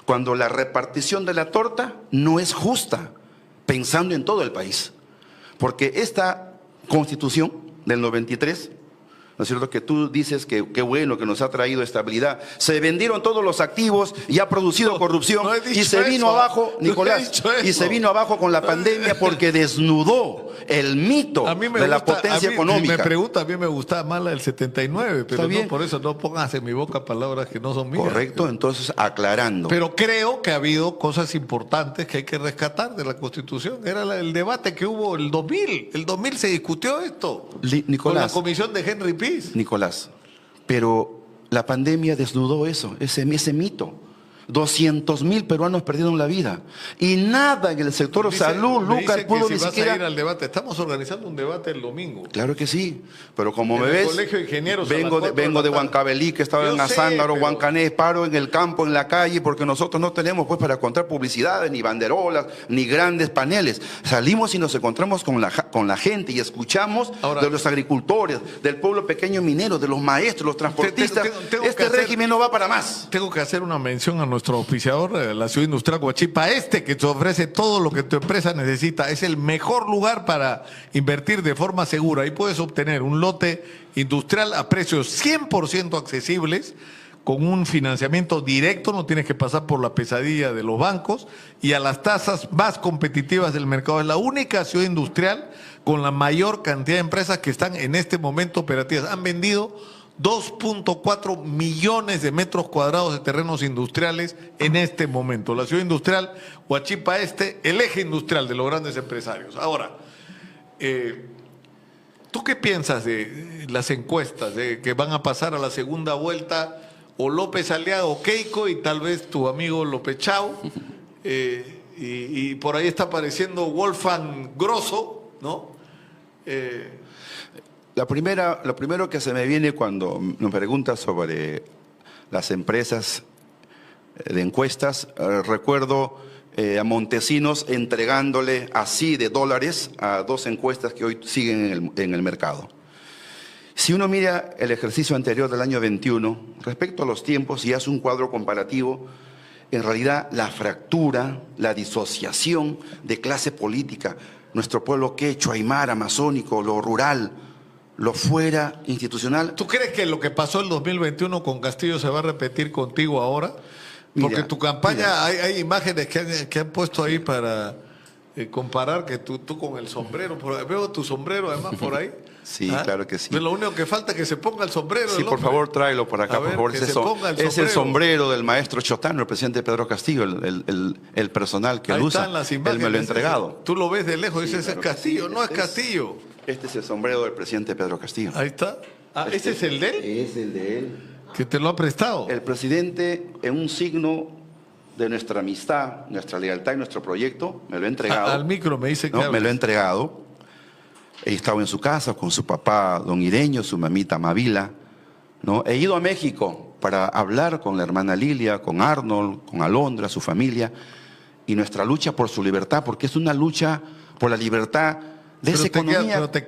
cuando la repartición de la torta no es justa, pensando en todo el país. Porque esta Constitución del 93, ¿no es cierto?, que tú dices que qué bueno, que nos ha traído estabilidad. Se vendieron todos los activos y ha producido corrupción. No he dicho y se vino eso, abajo, no he Nicolás, dicho y se eso. vino abajo con la pandemia porque desnudó el mito de la potencia económica. Me pregunta, a mí me gustaba más la del 79, pero Está bien. no, por eso no pongas en mi boca palabras que no son mías. Correcto, entonces aclarando. Pero creo que ha habido cosas importantes que hay que rescatar de la Constitución. Era el debate que hubo el 2000. El 2000 se discutió esto. Con Nicolás, la comisión de Henry Peace. Nicolás, pero la pandemia desnudó eso, ese mito. 200.000 peruanos perdieron la vida. Y nada en el sector salud, me Lúcar, dicen pudo que ni si vas siquiera... a ir al debate. Estamos organizando un debate el domingo. Claro que sí, pero como En me el ves, Colegio de Ingenieros a las vengo 4 de de la tarde. Huancabelí, que estaba Yo en sé, Azángaro, pero- Huancané, paro en el campo, en la calle, porque nosotros no tenemos pues para contar publicidades, ni banderolas, ni grandes paneles. Salimos y nos encontramos con la gente y escuchamos Ahora- de los agricultores, del pueblo pequeño minero, de los maestros, los transportistas. tengo que Este hacer- régimen no va para más. Tengo que hacer una mención a nuestro auspiciador, la Ciudad Industrial Huachipa Este, que te ofrece todo lo que tu empresa necesita. Es el mejor lugar para invertir de forma segura. Ahí puedes obtener un lote industrial a precios 100% accesibles, con un financiamiento directo, no tienes que pasar por la pesadilla de los bancos, y a las tasas más competitivas del mercado. Es la única ciudad industrial con la mayor cantidad de empresas que están en este momento operativas. Han vendido 2.4 millones de metros cuadrados de terrenos industriales en este momento. La ciudad industrial Huachipa Este, el eje industrial de los grandes empresarios. Ahora, ¿tú qué piensas de las encuestas, de que van a pasar a la segunda vuelta o López Aliaga o Keiko y tal vez tu amigo López Chau? Y por ahí está apareciendo Wolfgang Grosso, ¿no? Lo primero que se me viene cuando me preguntas sobre las empresas de encuestas, recuerdo a Montesinos entregándole así de dólares a 2 encuestas que hoy siguen en el mercado. Si uno mira el ejercicio anterior del año 21, respecto a los tiempos y hace un cuadro comparativo, en realidad la fractura, la disociación de clase política, nuestro pueblo quechua, aymara, amazónico, lo rural, lo fuera institucional. ¿Tú crees que lo que pasó el 2021 con Castillo se va a repetir contigo ahora? Porque Mira, tu campaña, mira. hay imágenes que han puesto ahí para comparar que tú con el sombrero, veo tu sombrero además por ahí. Sí, claro que sí. Pero lo único que falta es que se ponga el sombrero. Sí, por favor, tráelo por acá, por favor. Es el sombrero del maestro Chotano, el presidente Pedro Castillo, el personal que él usa. Él me lo ha entregado. Tú lo ves de lejos y dices, claro es Castillo, sí, no es Castillo. Este es el sombrero del presidente Pedro Castillo. Ahí está. ¿Ese es el de él? Es el de él. Que te lo ha prestado. El presidente, en un signo de nuestra amistad, nuestra lealtad y nuestro proyecto, me lo ha entregado. Al micro me dice que no, me lo ha entregado. He estado en su casa con su papá, don Ireño, su mamita Mavila, ¿no? He ido a México para hablar con la hermana Lilia, con Arnold, con Alondra, su familia, y nuestra lucha por su libertad, porque es una lucha por la libertad de esa economía. Pero te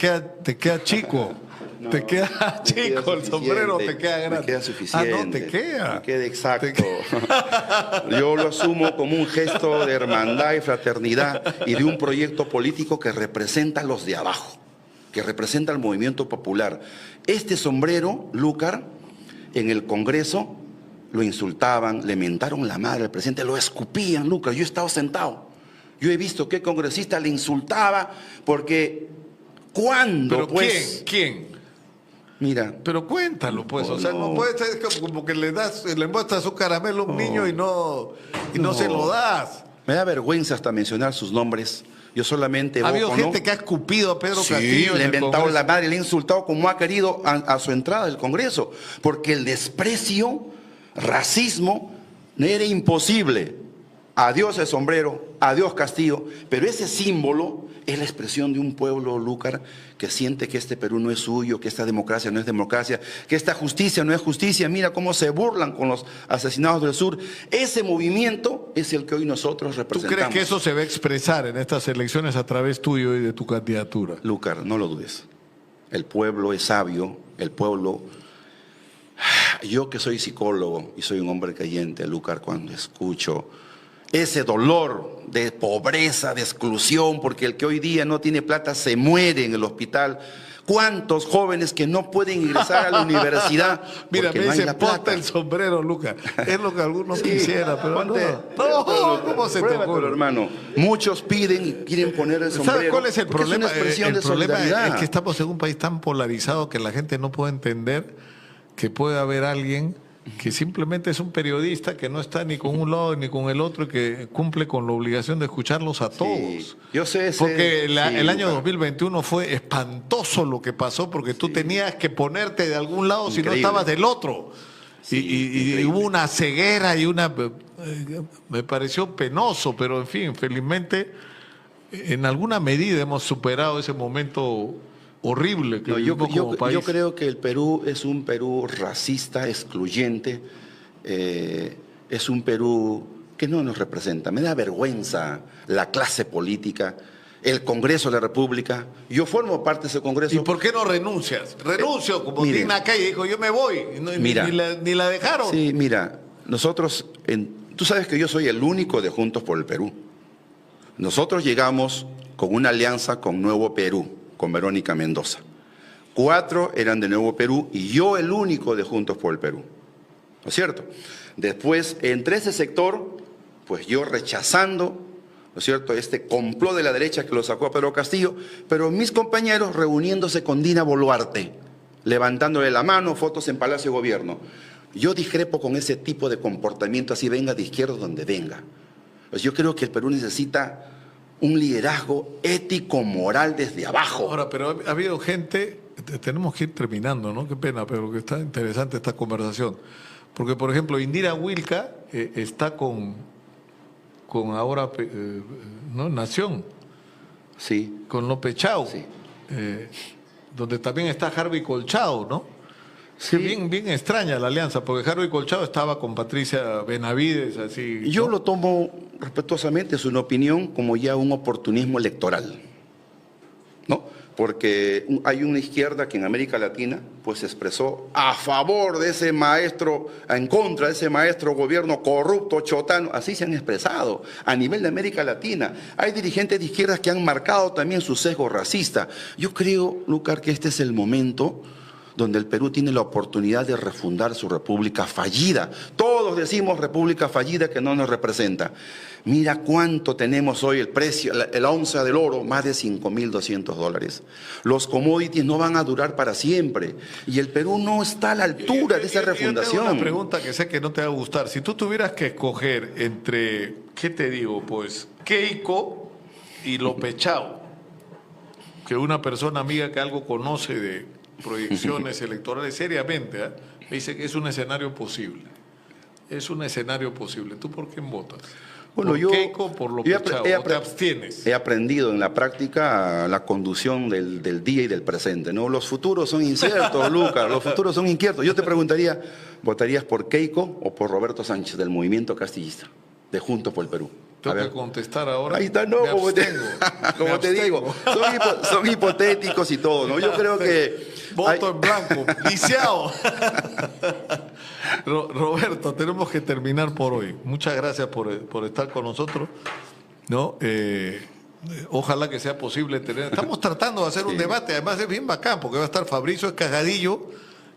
queda chico. No, te queda chico el sombrero, te queda grande. Me queda suficiente. Ah, no, te queda. Me queda exacto. Yo lo asumo como un gesto de hermandad y fraternidad y de un proyecto político que representa a los de abajo, que representa al movimiento popular. Este sombrero, Lúcar, en el Congreso lo insultaban, le mentaron la madre al presidente, lo escupían, Lúcar. Yo he estado sentado. Yo he visto que el congresista le insultaba porque ¿cuándo? ¿Pero pues, quién? Mira. Pero cuéntalo, pues. O sea, no puede ser como que le muestras un caramelo a un niño y no se lo das. Me da vergüenza hasta mencionar sus nombres. Yo solamente evoco, ha habido gente ¿no? que ha escupido a Pedro sí, Castillo. le ha inventado la madre, le ha insultado como ha querido a su entrada del Congreso. Porque el desprecio, racismo, era imposible. Adiós el sombrero, adiós Castillo. Pero ese símbolo es la expresión de un pueblo, Lúcar, que siente que este Perú no es suyo, que esta democracia no es democracia, que esta justicia no es justicia. Mira cómo se burlan con los asesinados del sur. Ese movimiento es el que hoy nosotros representamos. ¿Tú crees que eso se va a expresar en estas elecciones a través tuyo y de tu candidatura? Lúcar, no lo dudes. El pueblo es sabio, el pueblo... Yo que soy psicólogo y soy un hombre creyente, Lúcar, cuando escucho ese dolor de pobreza, de exclusión, porque el que hoy día no tiene plata se muere en el hospital. ¿Cuántos jóvenes que no pueden ingresar a la universidad? Mira, me no dicen, ponte el sombrero, Lucas. Es lo que algunos quisiera, pero ¿cómo se te ocurre? Hermano, muchos piden y quieren poner el sombrero. ¿Sabes cuál es el problema? El problema es que estamos en un país tan polarizado que la gente no puede entender que puede haber alguien que simplemente es un periodista que no está ni con un lado ni con el otro y que cumple con la obligación de escucharlos a todos. Sí, yo sé. Porque el año 2021 fue espantoso lo que pasó porque tú tenías que ponerte de algún lado. Increíble. Si no estabas del otro. Sí, y hubo una ceguera y me pareció penoso, pero en fin, felizmente en alguna medida hemos superado ese momento horrible que como país. Yo creo que el Perú es un Perú racista, excluyente, es un Perú que no nos representa. Me da vergüenza la clase política, el Congreso de la República. Yo formo parte de ese Congreso. ¿Y por qué no renuncias? Renuncio, como Dina Calle dijo, yo me voy. Ni la dejaron. Sí, mira, nosotros, tú sabes que yo soy el único de Juntos por el Perú. Nosotros llegamos con una alianza con Nuevo Perú, con Verónica Mendoza. 4 eran de Nuevo Perú y yo el único de Juntos por el Perú. ¿No es cierto? Después, entre ese sector, pues yo rechazando, ¿no es cierto?, este complot de la derecha que lo sacó a Pedro Castillo, pero mis compañeros reuniéndose con Dina Boluarte, levantándole la mano, fotos en Palacio de Gobierno. Yo discrepo con ese tipo de comportamiento, así venga de izquierda donde venga. Pues yo creo que el Perú necesita un liderazgo ético, moral desde abajo. Ahora, pero ha habido gente, tenemos que ir terminando, ¿no? Qué pena, pero que está interesante esta conversación. Porque, por ejemplo, Indira Wilca está con ahora, ¿no? Nación. Sí. Con López Chau. Sí. Donde también está Harvey Colchado, ¿no? Sí. Bien extraña la alianza, porque Harvey Colchado estaba con Patricia Benavides, así. Yo lo tomo respetuosamente, es una opinión, como ya un oportunismo electoral, ¿no? Porque hay una izquierda que en América Latina pues se expresó a favor de ese maestro, en contra de ese maestro gobierno corrupto, chotano, así se han expresado a nivel de América Latina. Hay dirigentes de izquierdas que han marcado también su sesgo racista. Yo creo, Lúcar, que este es el momento donde el Perú tiene la oportunidad de refundar su república fallida. Todos decimos república fallida que no nos representa. Mira cuánto tenemos hoy el precio, la onza del oro, más de $5.200. Los commodities no van a durar para siempre y el Perú no está a la altura de esa refundación. Yo tengo una pregunta que sé que no te va a gustar. Si tú tuvieras que escoger entre, ¿qué te digo? Pues Keiko y López Chao, que una persona amiga que algo conoce de proyecciones electorales seriamente, me dice que es un escenario posible. Es un escenario posible. ¿Tú por quién votas? Bueno, ¿Por Keiko, por López Chao? ¿O te abstienes? He aprendido en la práctica la conducción del día y del presente, ¿no? Los futuros son inciertos, Lucas, los futuros son inciertos. Yo te preguntaría, ¿votarías por Keiko o por Roberto Sánchez del movimiento castillista, de Juntos por el Perú? Tengo que contestar ahora. Ahí está, no, como te digo, son hipotéticos y todo, ¿no? Yo creo que... Voto en blanco, viciado. Roberto, tenemos que terminar por hoy. Muchas gracias por estar con nosotros, ¿no? Ojalá que sea posible tener... Estamos tratando de hacer un debate, además es bien bacán, porque va a estar Fabricio Escajadillo,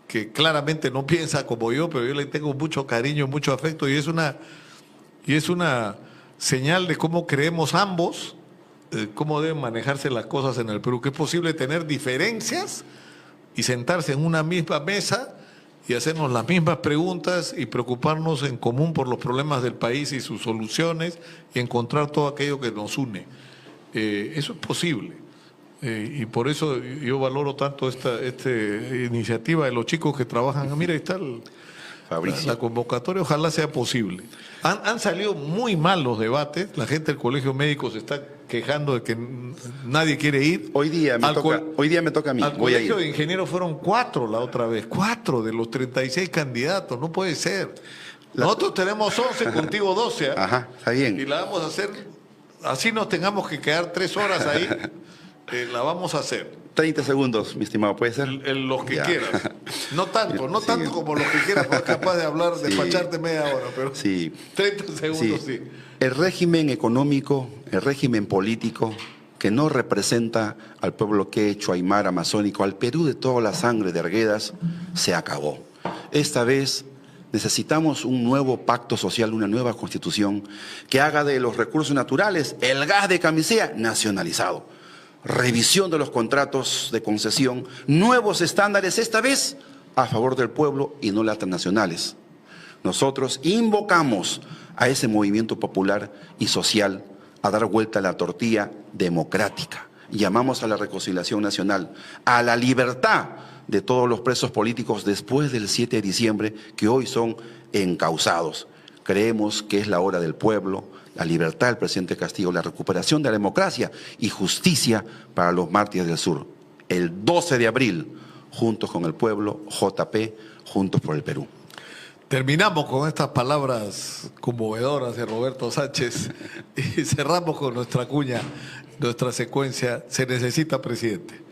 que claramente no piensa como yo, pero yo le tengo mucho cariño, mucho afecto, y es una señal de cómo creemos ambos, cómo deben manejarse las cosas en el Perú, que es posible tener diferencias y sentarse en una misma mesa y hacernos las mismas preguntas y preocuparnos en común por los problemas del país y sus soluciones y encontrar todo aquello que nos une. Eso es posible. Y por eso yo valoro tanto esta iniciativa de los chicos que trabajan. Mira, ahí está la convocatoria, ojalá sea posible. Han salido muy mal los debates, la gente del Colegio Médico se está quejando de que nadie quiere ir. Hoy día me toca a mí. Al Colegio de Ingenieros fueron 4 la otra vez, 4 de los 36 candidatos, no puede ser. Nosotros tenemos 11, contigo 12. Ajá, está bien. Y la vamos a hacer, así nos tengamos que quedar 3 horas ahí, la vamos a hacer. 30 segundos, mi estimado, ¿puede ser? Los que quieras. No tanto como los que quieras, porque es capaz de hablar, despacharte media hora, pero 30 segundos sí. El régimen económico, el régimen político que no representa al pueblo quechua, aymara, amazónico, al Perú de toda la sangre de Arguedas, se acabó. Esta vez necesitamos un nuevo pacto social, una nueva constitución que haga de los recursos naturales, el gas de Camisea, nacionalizado. Revisión de los contratos de concesión, nuevos estándares, esta vez a favor del pueblo y no las transnacionales. Nosotros invocamos a ese movimiento popular y social a dar vuelta a la tortilla democrática. Llamamos a la reconciliación nacional, a la libertad de todos los presos políticos después del 7 de diciembre que hoy son encausados. Creemos que es la hora del pueblo, la libertad del presidente Castillo, la recuperación de la democracia y justicia para los mártires del sur. El 12 de abril, juntos con el pueblo, JP, Juntos por el Perú. Terminamos con estas palabras conmovedoras de Roberto Sánchez y cerramos con nuestra cuña, nuestra secuencia. Se necesita presidente.